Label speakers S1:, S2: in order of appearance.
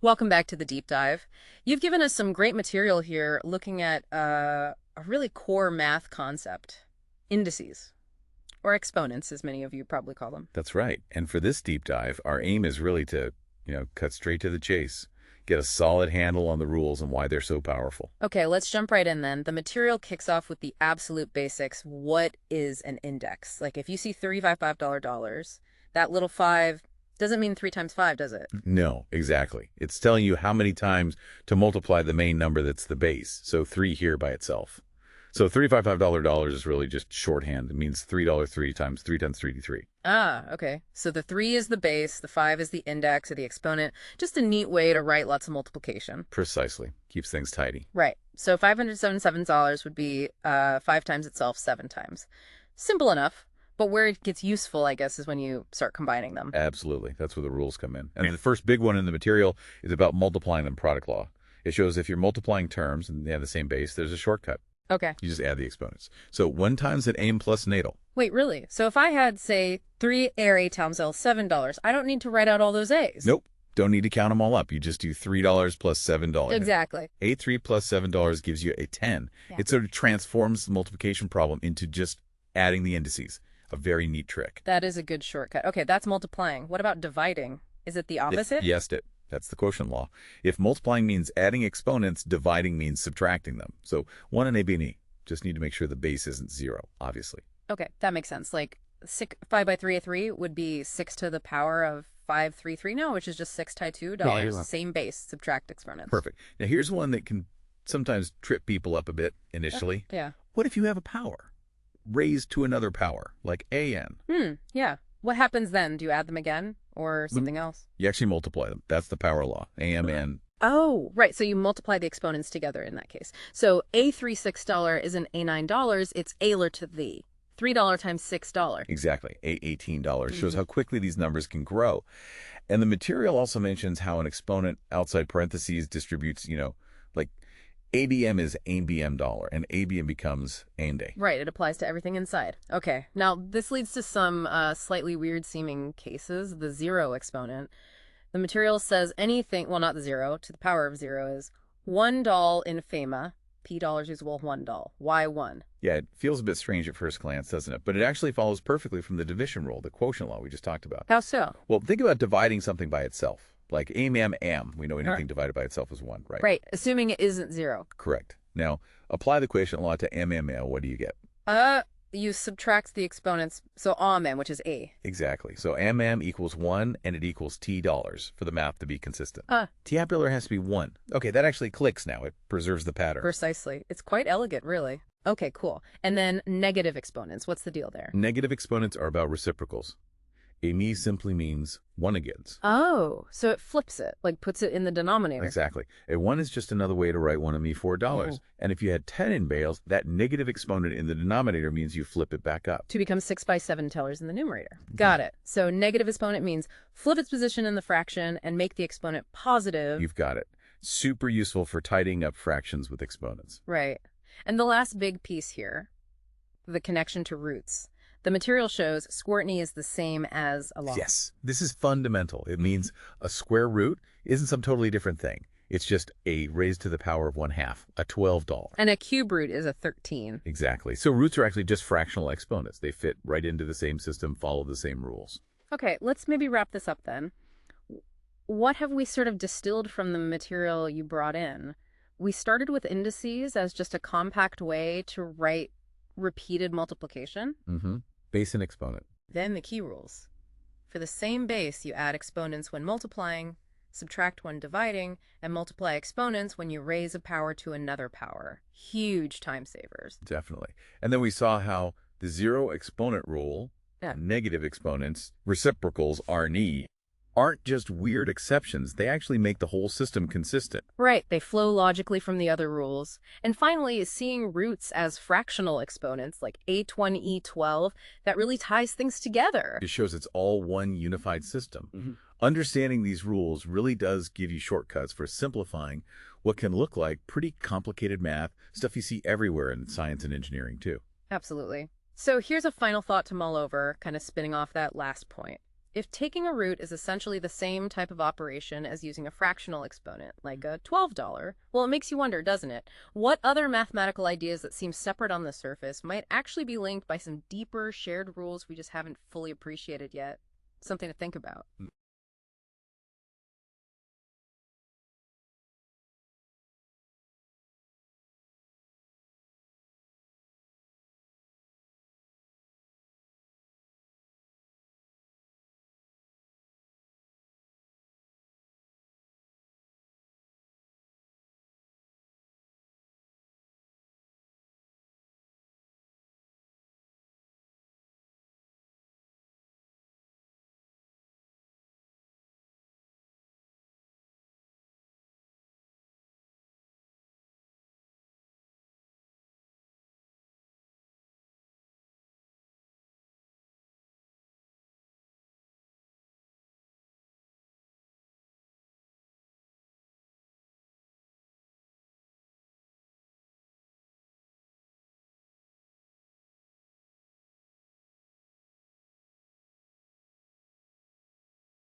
S1: Welcome back to the deep dive. You've given us some great material here looking at a really core math concept, indices, or exponents, as many of you probably call them.
S2: That's right. And for this deep dive, our aim is really to, cut straight to the chase, get a solid handle on the rules and why they're so powerful.
S1: Okay, let's jump right in then. The material kicks off with the absolute basics. What is an index? Like if you see $35, that little five doesn't mean 3 times 5, does it?
S2: No, exactly. It's telling you how many times to multiply the main number that's the base. So 3 here by itself. So $35 is really just shorthand. It means $3 times 3 times 3 d3.
S1: Ah, okay. So the 3 is the base, the 5 is the index or the exponent. Just a neat way to write lots of multiplication.
S2: Precisely. Keeps things tidy.
S1: Right. So $577 would be 5 times itself 7 times. Simple enough. But where it gets useful, I guess, is when you start combining them.
S2: Absolutely. That's where the rules come in. And the first big one in the material is about multiplying them product law. It shows if you're multiplying terms and they have the same base, there's a shortcut.
S1: Okay.
S2: You just add the exponents. So 1 times at aim plus natal.
S1: Wait, really? So if I had, say, 3 A times L, $7, I don't need to write out all those A's?
S2: Nope. Don't need to count them all up. You just do $3 plus $7.
S1: Exactly.
S2: A3 plus $7 gives you a 10.
S1: Yeah.
S2: It sort of transforms the multiplication problem into just adding the indices. A very neat trick.
S1: That is a good shortcut. Okay, that's multiplying. What about dividing? Is it the opposite?
S2: Yes, that's the quotient law. If multiplying means adding exponents, dividing means subtracting them. So 1 and A, B, and E. Just need to make sure the base isn't 0, obviously.
S1: Okay, that makes sense. Like 5 by 3 A3 would be 6 to the power of 533 now, which is just 6 times $2.
S2: Yeah.
S1: Same base, subtract exponents.
S2: Perfect. Now here's one that can sometimes trip people up a bit initially.
S1: Yeah.
S2: What if you have a power raised to another power, like an?
S1: Yeah. What happens then? Do you add them again or something else?
S2: You actually multiply them. That's the power law. Am and
S1: Oh, right. So you multiply the exponents together in that case. So A3 $6 isn't A $9, it's Aler to the. $3 times $6.
S2: exactly. $18 shows how quickly these numbers can grow. And the material also mentions how an exponent outside parentheses distributes, like ABM is ABM dollar, and ABM becomes ANDE.
S1: Right, it applies to everything inside. Okay, now this leads to some slightly weird-seeming cases. The zero exponent. The material says anything, well, not the zero, to the power of 0 is $1 in fema, P dollars equals $1. Why 1?
S2: Yeah, it feels a bit strange at first glance, doesn't it? But it actually follows perfectly from the division rule, the quotient law we just talked about.
S1: How so?
S2: Well, think about dividing something by itself. Like am. We know anything divided by itself is 1, right?
S1: Right, assuming it isn't 0.
S2: Correct. Now, apply the quotient law to MML. What do you get?
S1: You subtract the exponents, so amen, which is A.
S2: Exactly. So MM equals 1, and it equals T dollars for the math to be consistent.
S1: Ah.
S2: Tabular has to be 1. Okay, that actually clicks now. It preserves the pattern.
S1: Precisely. It's quite elegant, really. Okay, cool. And then negative exponents. What's the deal there?
S2: Negative exponents are about reciprocals. A me simply means 1 against.
S1: Oh, so it flips it, like puts it in the denominator.
S2: Exactly. A 1 is just another way to write 1 of me $4.
S1: Oh.
S2: And if you had 10 in bales, that negative exponent in the denominator means you flip it back up.
S1: To become 6 by $7 in the numerator. Got it. So negative exponent means flip its position in the fraction and make the exponent positive.
S2: You've got it. Super useful for tidying up fractions with exponents.
S1: Right. And the last big piece here, the connection to roots. The material shows squartney is the same as a log.
S2: Yes, this is fundamental. It means a square root isn't some totally different thing. It's just a raised to the power of 1/2, a $12.
S1: And a cube root is a 13.
S2: Exactly. So roots are actually just fractional exponents. They fit right into the same system, follow the same rules.
S1: Okay, let's maybe wrap this up then. What have we sort of distilled from the material you brought in? We started with indices as just a compact way to write repeated multiplication.
S2: Base and exponent.
S1: Then the key rules. For the same base, you add exponents when multiplying, subtract when dividing, and multiply exponents when you raise a power to another power. Huge time savers.
S2: Definitely. And then we saw how the zero exponent rule, negative exponents, reciprocals, RNE, aren't just weird exceptions. They actually make the whole system consistent.
S1: Right, they flow logically from the other rules. And finally, seeing roots as fractional exponents like A20, E12, that really ties things together.
S2: It shows it's all one unified system. Understanding these rules really does give you shortcuts for simplifying what can look like pretty complicated math, stuff you see everywhere in science and engineering too.
S1: Absolutely. So here's a final thought to mull over, kind of spinning off that last point. If taking a root is essentially the same type of operation as using a fractional exponent, like a $12, well, it makes you wonder, doesn't it? What other mathematical ideas that seem separate on the surface might actually be linked by some deeper shared rules we just haven't fully appreciated yet? Something to think about.